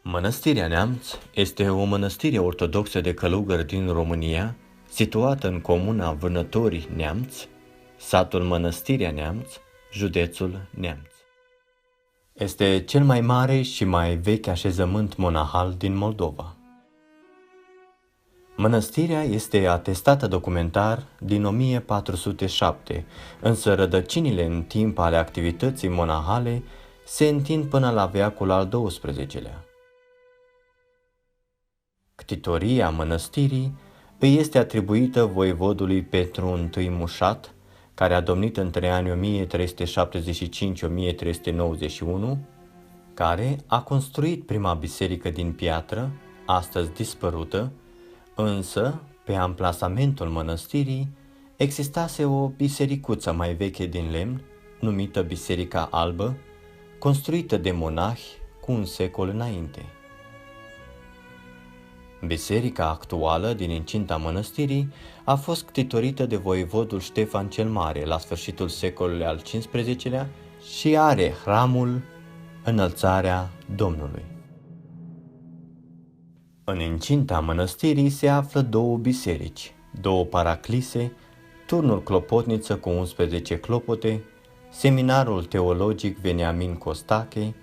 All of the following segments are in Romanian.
Mănăstirea Neamț este o mănăstire ortodoxă de călugări din România, situată în comuna Vânătorii Neamț, satul Mănăstirea Neamț, județul Neamț. Este cel mai mare și mai vechi așezământ monahal din Moldova. Mănăstirea este atestată documentar din 1407, însă rădăcinile în timp ale activității monahale se întind până la veacul al XII-lea. Ctitoria mănăstirii îi este atribuită voievodului Petru I Mușat, care a domnit între anii 1375-1391, care a construit prima biserică din piatră, astăzi dispărută, însă, pe amplasamentul mănăstirii, existase o bisericuță mai veche din lemn, numită Biserica Albă, construită de monahi cu un secol înainte. Biserica actuală din incinta mănăstirii a fost ctitorită de voievodul Ștefan cel Mare la sfârșitul secolului al XV-lea și are hramul Înălțarea Domnului. În incinta mănăstirii se află două biserici, două paraclise, turnul Clopotniță cu 11 clopote, seminarul teologic Veniamin Costache,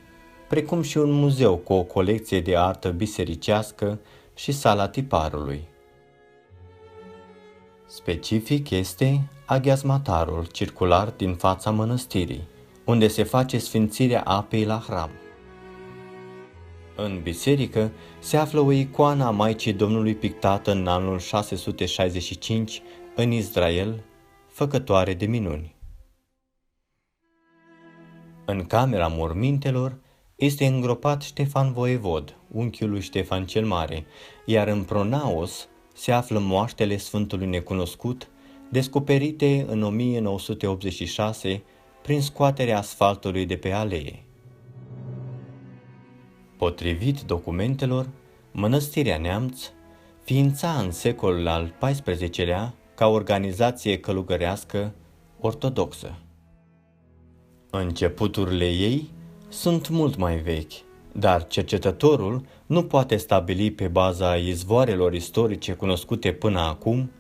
precum și un muzeu cu o colecție de artă bisericească și sala tiparului. Specific este aghiazmatarul circular din fața mănăstirii, unde se face sfințirea apei la hram. În biserică se află o icoană a Maicii Domnului pictată în anul 665 în Israel, făcătoare de minuni. În camera mormintelor este îngropat Ștefan Voievod, unchiul lui Ștefan cel Mare, iar în pronaos se află moaștele Sfântului Necunoscut, descoperite în 1986 prin scoaterea asfaltului de pe alee. Potrivit documentelor, Mănăstirea Neamț ființa în secolul al XIV-lea ca organizație călugărească ortodoxă. Începuturile ei sunt mult mai vechi, dar cercetătorul nu poate stabili pe baza izvoarelor istorice cunoscute până acum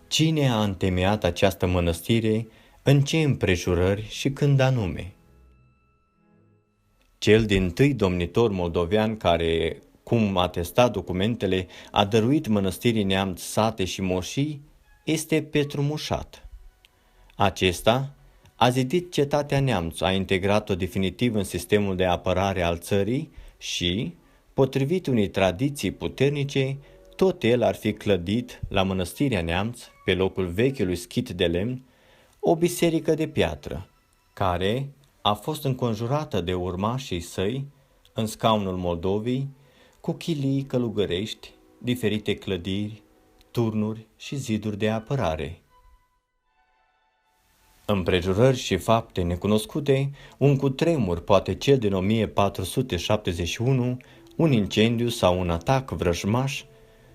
cine a întemeiat această mănăstire, în ce împrejurări și când anume. Cel dintâi domnitor moldovean care, cum atesta documentele, a dăruit mănăstirii Neamț sate și moșii este Petru Mușat. Acesta a zidit cetatea Neamț, a integrat-o definitiv în sistemul de apărare al țării și, potrivit unei tradiții puternice, tot el ar fi clădit la Mănăstirea Neamț, pe locul vechiului schit de lemn, o biserică de piatră, care a fost înconjurată de urmașii săi în scaunul Moldovei, cu chilii călugărești, diferite clădiri, turnuri și ziduri de apărare. Împrejurări și fapte necunoscute, un cutremur, poate cel din 1471, un incendiu sau un atac vrăjmaș,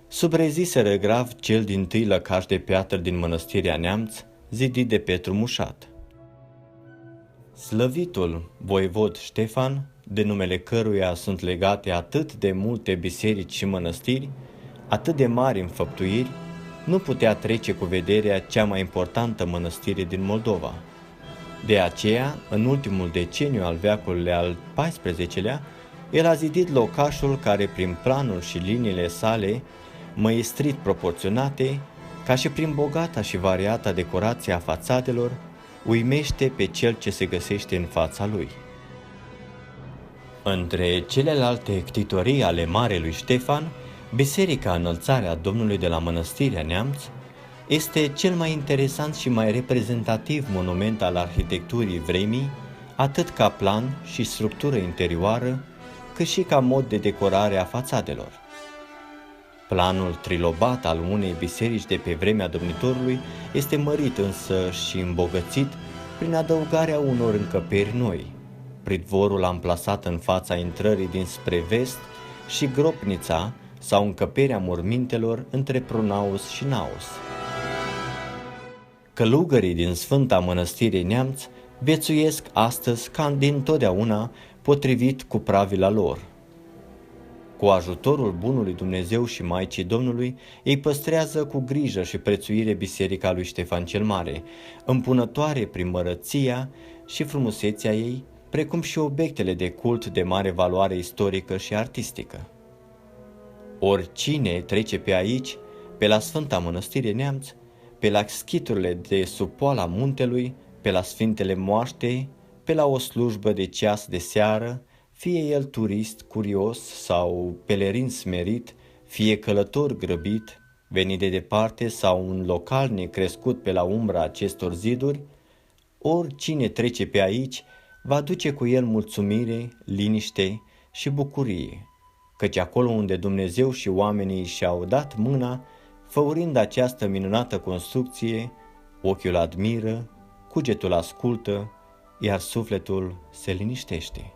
subreziseră grav cel dintâi lăcaș de piatră din Mănăstirea Neamț, zidit de Petru Mușat. Slăvitul voievod Ștefan, de numele căruia sunt legate atât de multe biserici și mănăstiri, atât de mari înfăptuiri, nu putea trece cu vederea cea mai importantă mănăstire din Moldova. De aceea, în ultimul deceniu al veacului al XIV-lea, el a zidit locașul care, prin planul și liniile sale, măestrit proporționate, ca și prin bogata și variata decorație a fațadelor, uimește pe cel ce se găsește în fața lui. Între celelalte ctitorii ale Marelui Ștefan, Biserica Înălțarea Domnului de la Mănăstirea Neamț este cel mai interesant și mai reprezentativ monument al arhitecturii vremii, atât ca plan și structură interioară, cât și ca mod de decorare a fațadelor. Planul trilobat al unei biserici de pe vremea domnitorului este mărit însă și îmbogățit prin adăugarea unor încăperi noi, pridvorul amplasat în fața intrării dinspre vest și gropnița sau încăperea mormintelor între pronaos și naos. Călugării din Sfânta Mănăstirii Neamț viețuiesc astăzi ca dintotdeauna potrivit cu pravila lor. Cu ajutorul bunului Dumnezeu și Maicii Domnului, ei păstrează cu grijă și prețuire biserica lui Ștefan cel Mare, împunătoare prin mărăția și frumusețea ei, precum și obiectele de cult de mare valoare istorică și artistică. Oricine trece pe aici, pe la Sfânta Mănăstire Neamț, pe la schiturile de sub poala muntelui, pe la Sfintele Moaște, pe la o slujbă de ceas de seară, fie el turist curios sau pelerin smerit, fie călător grăbit, venit de departe sau un localnic crescut pe la umbra acestor ziduri, oricine trece pe aici va duce cu el mulțumire, liniște și bucurie, căci acolo unde Dumnezeu și oamenii și-au dat mâna, făurind această minunată construcție, ochiul admiră, cugetul ascultă, iar sufletul se liniștește.